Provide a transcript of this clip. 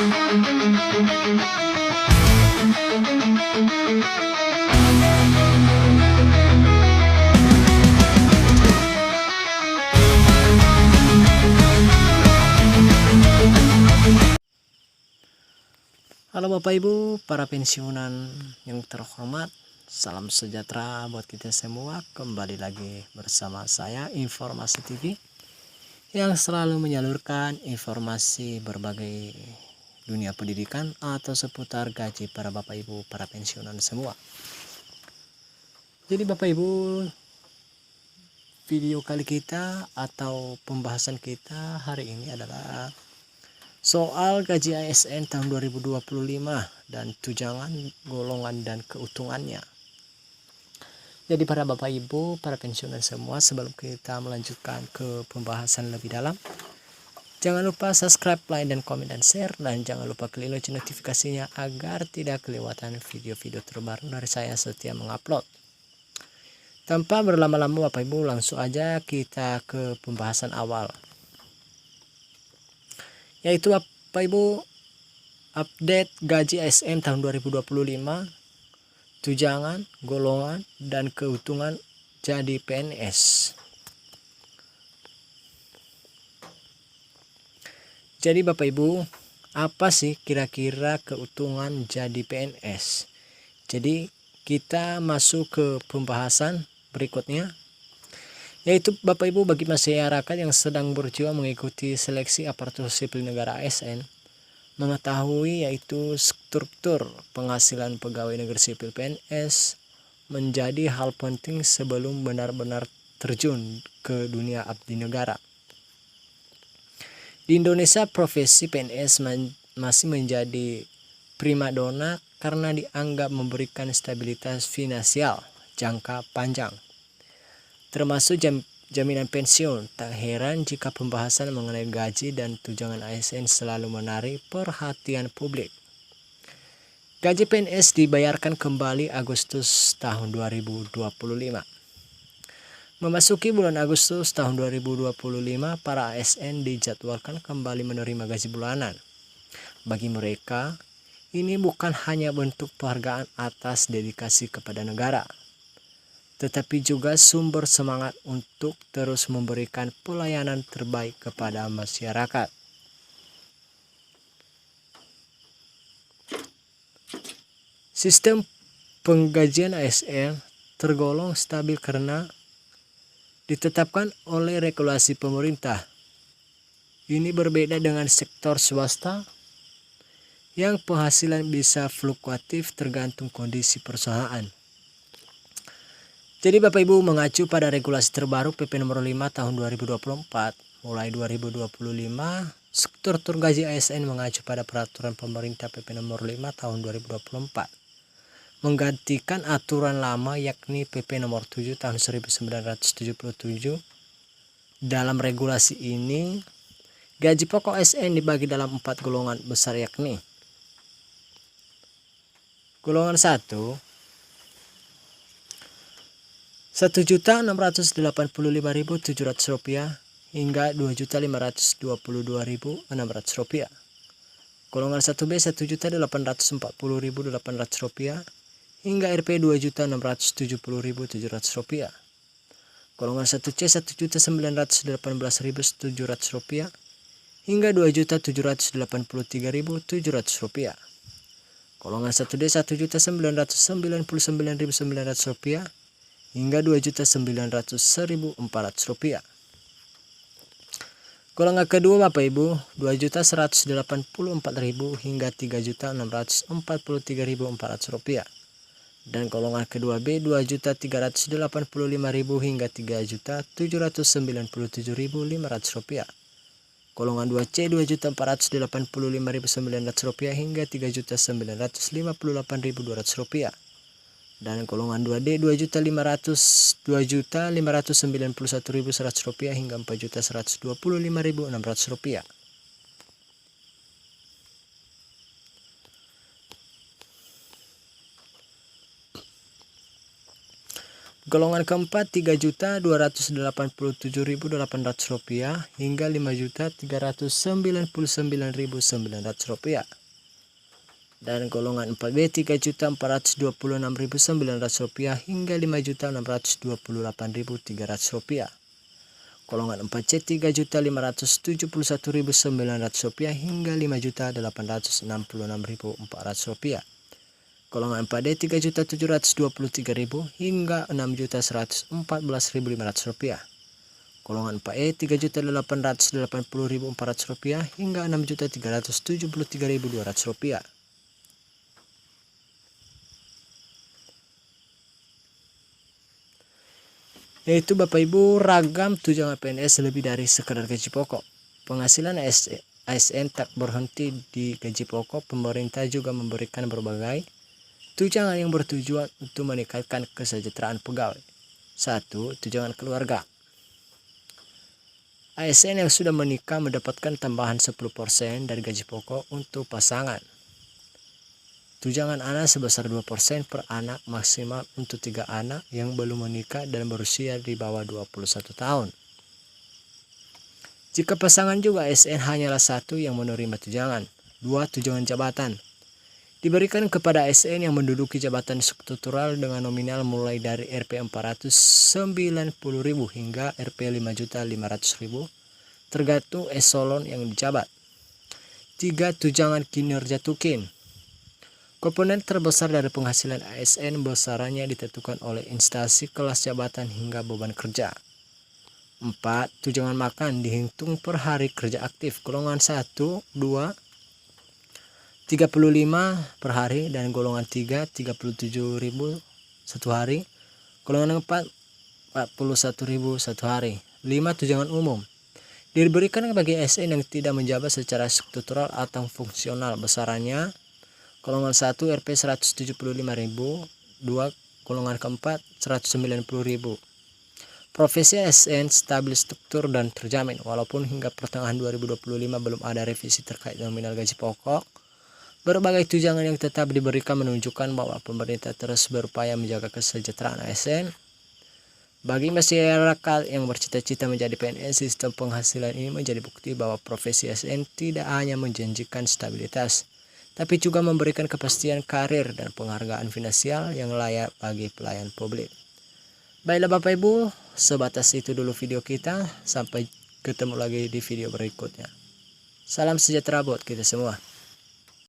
Halo Bapak Ibu, para pensiunan yang terhormat, salam sejahtera buat kita semua. Kembali lagi bersama saya Informasi TV yang selalu menyalurkan informasi berbagai dunia pendidikan atau seputar gaji para Bapak Ibu, para pensiunan semua. Jadi Bapak Ibu, video kali kita atau pembahasan kita hari ini adalah soal gaji ASN tahun 2025 dan tunjangan, golongan, dan keuntungannya. Jadi para Bapak Ibu, para pensiunan semua, sebelum kita melanjutkan ke pembahasan lebih dalam, jangan lupa subscribe, like, dan komen, dan share. Dan jangan lupa klik lonceng notifikasinya agar tidak kelewatan video-video terbaru dari saya setiap mengupload. Tanpa berlama-lama Bapak Ibu, langsung aja kita ke pembahasan awal, yaitu Bapak Ibu, update gaji ASN tahun 2025, tunjangan, golongan, dan keuntungan jadi PNS. Jadi Bapak Ibu, apa sih kira-kira keuntungan jadi PNS? Jadi kita masuk ke pembahasan berikutnya, yaitu Bapak Ibu, bagi masyarakat yang sedang berjuang mengikuti seleksi aparatur sipil negara ASN, mengetahui yaitu struktur penghasilan pegawai negeri sipil PNS menjadi hal penting sebelum benar-benar terjun ke dunia abdi negara. Di Indonesia, profesi PNS masih menjadi primadona karena dianggap memberikan stabilitas finansial jangka panjang, termasuk jaminan pensiun. Tak heran jika pembahasan mengenai gaji dan tunjangan ASN selalu menarik perhatian publik. Gaji PNS dibayarkan kembali Agustus tahun 2025. Memasuki bulan Agustus tahun 2025, para ASN dijadwalkan kembali menerima gaji bulanan. Bagi mereka, ini bukan hanya bentuk penghargaan atas dedikasi kepada negara, tetapi juga sumber semangat untuk terus memberikan pelayanan terbaik kepada masyarakat. Sistem penggajian ASN tergolong stabil karena ditetapkan oleh regulasi pemerintah. Ini berbeda dengan sektor swasta yang penghasilan bisa fluktuatif tergantung kondisi perusahaan. Jadi Bapak Ibu, mengacu pada regulasi terbaru PP nomor 5 tahun 2024, mulai 2025, struktur gaji ASN mengacu pada peraturan pemerintah PP nomor 5 tahun 2024. Menggantikan aturan lama yakni PP nomor 7 tahun 1977. Dalam regulasi ini, gaji pokok ASN dibagi dalam 4 golongan besar yakni: golongan 1, Rp1.685.700 hingga Rp2.522.600. Golongan 1B Rp1.840.800 hingga Rp 2.670.700. Golongan 1C Rp1.918.700 hingga Rp2.783.700. Golongan 1D Rp1.999.900 hingga Rp2.901.400. Golongan kedua Bapak Ibu, Rp2.184.000 hingga Rp3.643.400. Dan golongan kedua B, Rp2.385.000 hingga Rp3.797.500. Golongan 2C Rp2.485.900 hingga Rp3.958.200. Dan golongan 2D Rp2.591.100 hingga Rp4.125.600. golongan keempat Rp3.287.800 hingga Rp5.399.900. Dan golongan 4B Rp3.426.900 hingga Rp5.628.300. Golongan 4C Rp3.571.900 hingga Rp5.866.400. Golongan 4D Rp3.723.000 hingga Rp6.114.500. Golongan 4E Rp3.880.400 hingga Rp6.373.200. Yaitu Bapak Ibu ragam tunjangan PNS lebih dari sekedar gaji pokok. Penghasilan ASN tak berhenti di gaji pokok, pemerintah juga memberikan berbagai tunjangan yang bertujuan untuk meningkatkan kesejahteraan pegawai. 1. Tunjangan keluarga. ASN yang sudah menikah mendapatkan tambahan 10% dari gaji pokok untuk pasangan. Tunjangan anak sebesar 2% per anak maksimal untuk 3 anak yang belum menikah dan berusia di bawah 21 tahun. Jika pasangan juga ASN hanyalah satu yang menerima tunjangan. 2. Tunjangan jabatan. Diberikan kepada ASN yang menduduki jabatan struktural dengan nominal mulai dari Rp490.000 hingga Rp5.500.000 tergantung eselon yang dijabat. 3. Tunjangan kinerja tukin. Komponen terbesar dari penghasilan ASN besarannya ditentukan oleh instansi, kelas jabatan hingga beban kerja. 4. Tunjangan makan dihitung per hari kerja aktif. Golongan 1, 2, 35 per hari dan golongan 3, 37.000 satu hari. Golongan 4, 41.000 satu hari. 5. Tunjangan umum. Diberikan bagi ASN yang tidak menjabat secara struktural atau fungsional. Besarannya golongan 1 Rp 175.000, 2 golongan keempat 190.000. Profesi ASN stabil, struktur dan terjamin. Walaupun hingga pertengahan 2025 belum ada revisi terkait nominal gaji pokok, berbagai tunjangan yang tetap diberikan menunjukkan bahwa pemerintah terus berupaya menjaga kesejahteraan ASN. Bagi masyarakat yang bercita-cita menjadi PNS, sistem penghasilan ini menjadi bukti bahwa profesi ASN tidak hanya menjanjikan stabilitas, tapi juga memberikan kepastian karir dan penghargaan finansial yang layak bagi pelayan publik. Baiklah Bapak Ibu, sebatas itu dulu video kita. Sampai ketemu lagi di video berikutnya. Salam sejahtera buat kita semua.